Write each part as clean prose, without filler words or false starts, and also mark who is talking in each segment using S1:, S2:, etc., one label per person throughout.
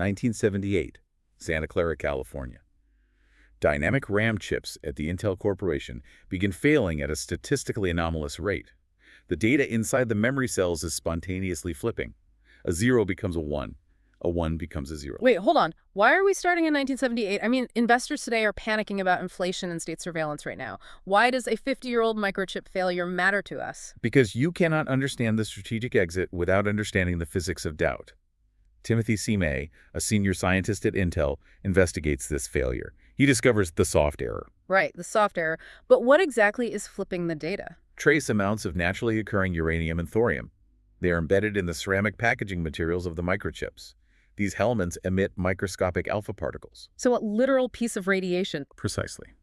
S1: 1978, Santa Clara, California. Dynamic RAM chips at the Intel Corporation begin failing at a statistically anomalous rate. The data inside the memory cells is spontaneously flipping. A 0 becomes a 1 becomes a 0.
S2: Wait, hold on. Why are we starting in 1978? I mean, investors today are panicking about inflation and state surveillance right now. Why does a 50-year-old microchip failure matter to us?
S1: Because you cannot understand the strategic exit without understanding the physics of doubt. Timothy C. May, a senior scientist at Intel, investigates this failure. He discovers the soft error.
S2: Right, the soft error. But what exactly is flipping the data?
S1: Trace amounts of naturally occurring uranium and thorium. They are embedded in the ceramic packaging materials of the microchips. These elements emit microscopic alpha particles.
S2: So a literal piece of radiation.
S1: Precisely.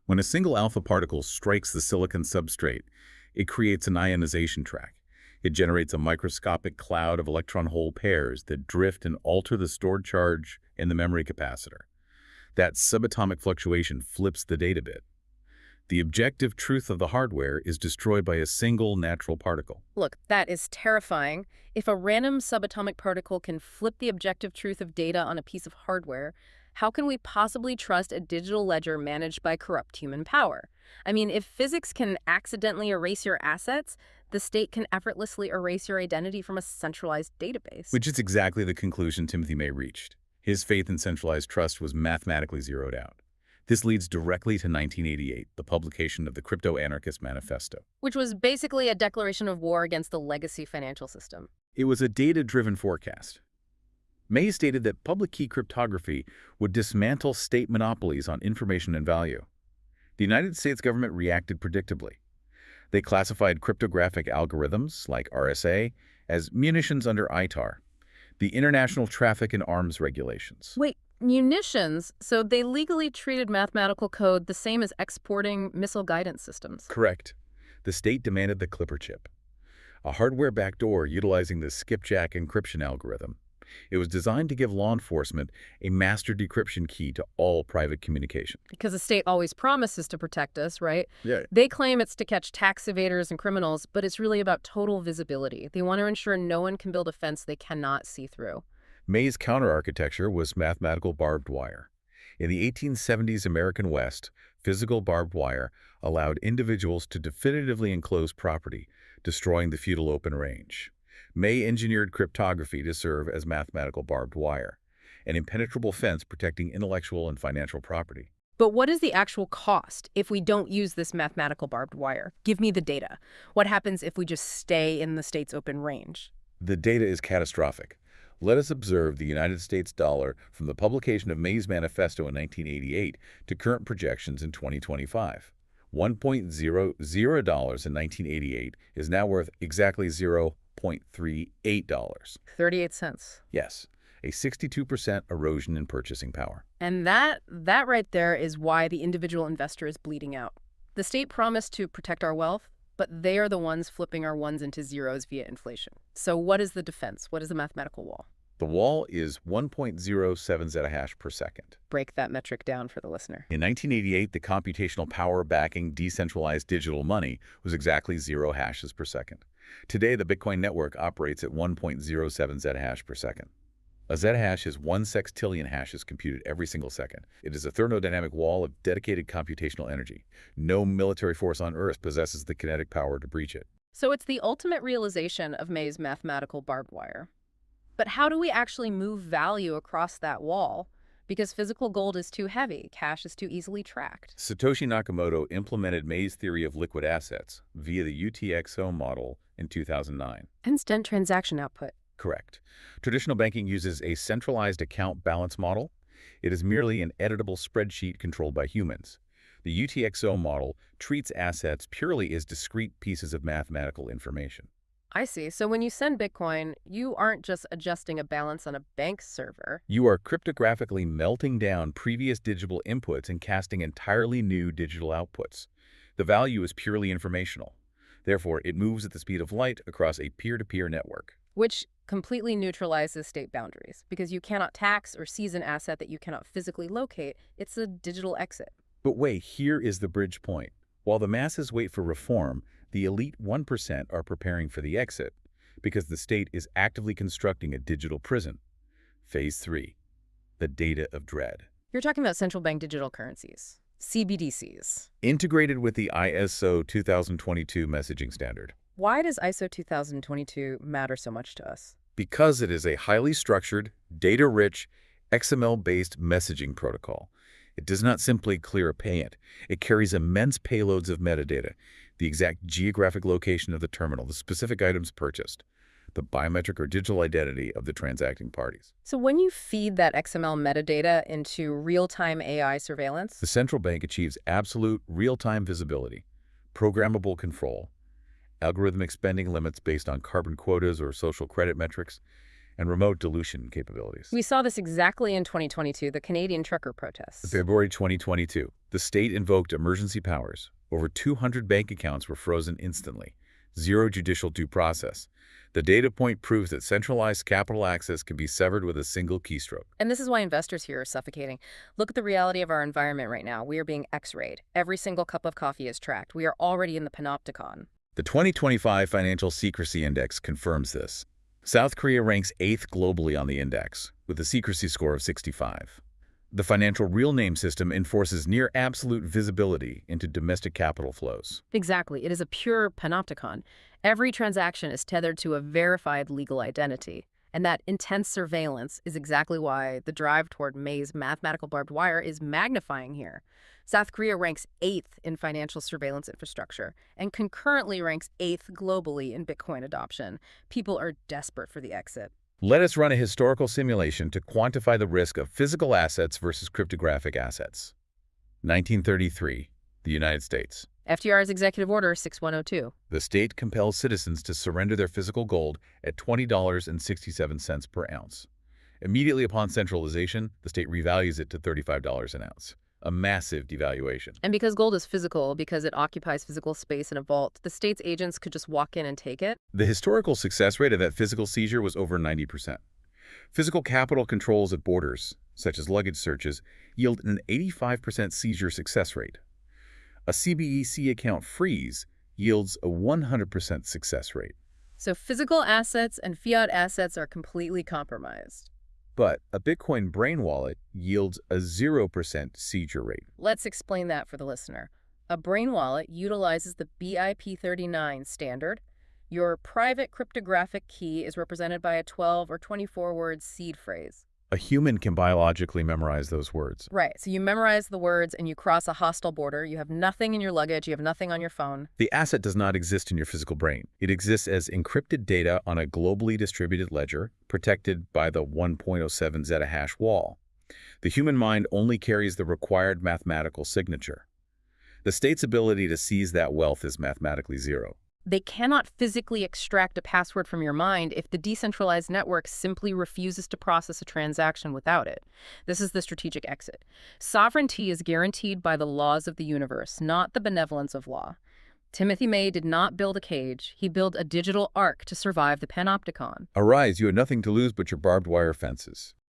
S1: When a single alpha particle strikes the silicon substrate, it creates an ionization track. It generates a microscopic cloud of electron-hole pairs that drift and alter the stored charge in the memory capacitor. That subatomic fluctuation flips the data bit. The objective truth of the hardware is destroyed by a single natural particle.
S2: Look, that is terrifying. If a random subatomic particle can flip the objective truth of data on a piece of hardware, how can we possibly trust a digital ledger managed by corrupt human power? I mean, if physics can accidentally erase your assets, the state can effortlessly erase your identity from a centralized database.
S1: Which is exactly the conclusion Timothy May reached. His faith in centralized trust was mathematically zeroed out. This leads directly to 1988, the publication of the Crypto-Anarchist Manifesto.
S2: Which was basically a declaration of war against the legacy financial system.
S1: It was a data-driven forecast. May stated that public key cryptography would dismantle state monopolies on information and value. The United States government reacted predictably. They classified cryptographic algorithms, like RSA, as munitions under ITAR, the International Traffic in Arms Regulations.
S2: Wait, munitions? So they legally treated mathematical code the same as exporting missile guidance systems?
S1: Correct. The state demanded the Clipper chip, a hardware backdoor utilizing the skipjack encryption algorithm. It was designed to give law enforcement a master decryption key to all private communication.
S2: Because the state always promises to protect us, right?
S1: Yeah.
S2: They claim it's to catch tax evaders and criminals, but it's really about total visibility. They want to ensure no one can build a fence they cannot see through.
S1: May's counter-architecture was mathematical barbed wire. In the 1870s American West, physical barbed wire allowed individuals to definitively enclose property, destroying the feudal open range. May engineered cryptography to serve as mathematical barbed wire, an impenetrable fence protecting intellectual and financial property.
S2: But what is the actual cost if we don't use this mathematical barbed wire? Give me the data. What happens if we just stay in the state's open range?
S1: The data is catastrophic. Let us observe the United States dollar from the publication of May's Manifesto in 1988 to current projections in 2025. $1.00 in 1988 is now worth exactly $0.38.
S2: 38 cents.
S1: Yes, a 62% erosion in purchasing power.
S2: And that right there is why the individual investor is bleeding out. The state promised to protect our wealth, but they are the ones flipping our ones into zeros via inflation. So what is the defense? What is the mathematical wall?
S1: The wall is 1.07 zettahash per second.
S2: Break that metric down for the listener.
S1: In 1988, the computational power backing decentralized digital money was exactly 0 hashes per second. Today, the Bitcoin network operates at 1.07 zettahash per second. A zettahash is 1 sextillion hashes computed every single second. It is a thermodynamic wall of dedicated computational energy. No military force on Earth possesses the kinetic power to breach it.
S2: So it's the ultimate realization of May's mathematical barbed wire. But how do we actually move value across that wall? Because physical gold is too heavy, cash is too easily tracked.
S1: Satoshi Nakamoto implemented May's theory of liquid assets via the UTXO model in 2009.
S2: Instant transaction output.
S1: Correct. Traditional banking uses a centralized account balance model. It is merely an editable spreadsheet controlled by humans. The UTXO model treats assets purely as discrete pieces of mathematical information.
S2: I see. So when you send Bitcoin, you aren't just adjusting a balance on a bank server.
S1: You are cryptographically melting down previous digital inputs and casting entirely new digital outputs. The value is purely informational. Therefore, it moves at the speed of light across a peer-to-peer network.
S2: Which completely neutralizes state boundaries, because you cannot tax or seize an asset that you cannot physically locate. It's a digital exit.
S1: But wait, here is the bridge point. While the masses wait for reform, the elite 1% are preparing for the exit, because the state is actively constructing a digital prison. Phase 3. The data of dread.
S2: You're talking about central bank digital currencies, CBDCs.
S1: Integrated with the ISO 2022 messaging standard.
S2: Why does ISO 2022 matter so much to us?
S1: Because it is a highly structured, data-rich, XML-based messaging protocol. It does not simply clear a packet. It carries immense payloads of metadata, the exact geographic location of the terminal, the specific items purchased, the biometric or digital identity of the transacting parties.
S2: So when you feed that XML metadata into real-time AI surveillance,
S1: The central bank achieves absolute real-time visibility, programmable control, algorithmic spending limits based on carbon quotas or social credit metrics, and remote dilution capabilities.
S2: we saw this exactly in 2022, the Canadian trucker protests.
S1: February 2022, the state invoked emergency powers. Over 200 bank accounts were frozen instantly. Zero judicial due process. The data point proves that centralized capital access can be severed with a single keystroke.
S2: And this is why investors here are suffocating. Look at the reality of our environment right now. We are being X-rayed. Every single cup of coffee is tracked. We are already in the Panopticon.
S1: The 2025 Financial Secrecy Index confirms this. South Korea ranks 8th globally on the index, with a secrecy score of 65. The financial real name system enforces near absolute visibility into domestic capital flows.
S2: Exactly. It is a pure panopticon. Every transaction is tethered to a verified legal identity. And that intense surveillance is exactly why the drive toward May's mathematical barbed wire is magnifying here. South Korea ranks 8th in financial surveillance infrastructure and concurrently ranks 8th globally in Bitcoin adoption. People are desperate for the exit.
S1: Let us run a historical simulation to quantify the risk of physical assets versus cryptographic assets. 1933, the United States.
S2: FDR's Executive Order 6102.
S1: The state compels citizens to surrender their physical gold at $20.67 per ounce. Immediately upon centralization, the state revalues it to $35 an ounce. A massive devaluation.
S2: And because gold is physical, because it occupies physical space in a vault, the state's agents could just walk in and take it.
S1: The historical success rate of that physical seizure was over 90%. Physical capital controls at borders, such as luggage searches, yield an 85% seizure success rate. A CBDC account freeze yields a 100% success rate.
S2: So physical assets and fiat assets are completely compromised.
S1: But a Bitcoin brain wallet yields a 0% seizure rate.
S2: Let's explain that for the listener. A brain wallet utilizes the BIP39 standard. Your private cryptographic key is represented by a 12 or 24-word seed phrase.
S1: A human can biologically memorize those words.
S2: Right, so you memorize the words and you cross a hostile border. You have nothing in your luggage. You have nothing on your phone.
S1: The asset does not exist in your physical brain. It exists as encrypted data on a globally distributed ledger protected by the 1.07 ZETTAHASH wall. The human mind only carries the required mathematical signature. The state's ability to seize that wealth is mathematically zero.
S2: They cannot physically extract a password from your mind if the decentralized network simply refuses to process a transaction without it. This is the strategic exit. Sovereignty is guaranteed by the laws of the universe, not the benevolence of law. Timothy May did not build a cage. He built a digital ark to survive the Panopticon.
S1: Arise, you have nothing to lose but your barbed wire fences.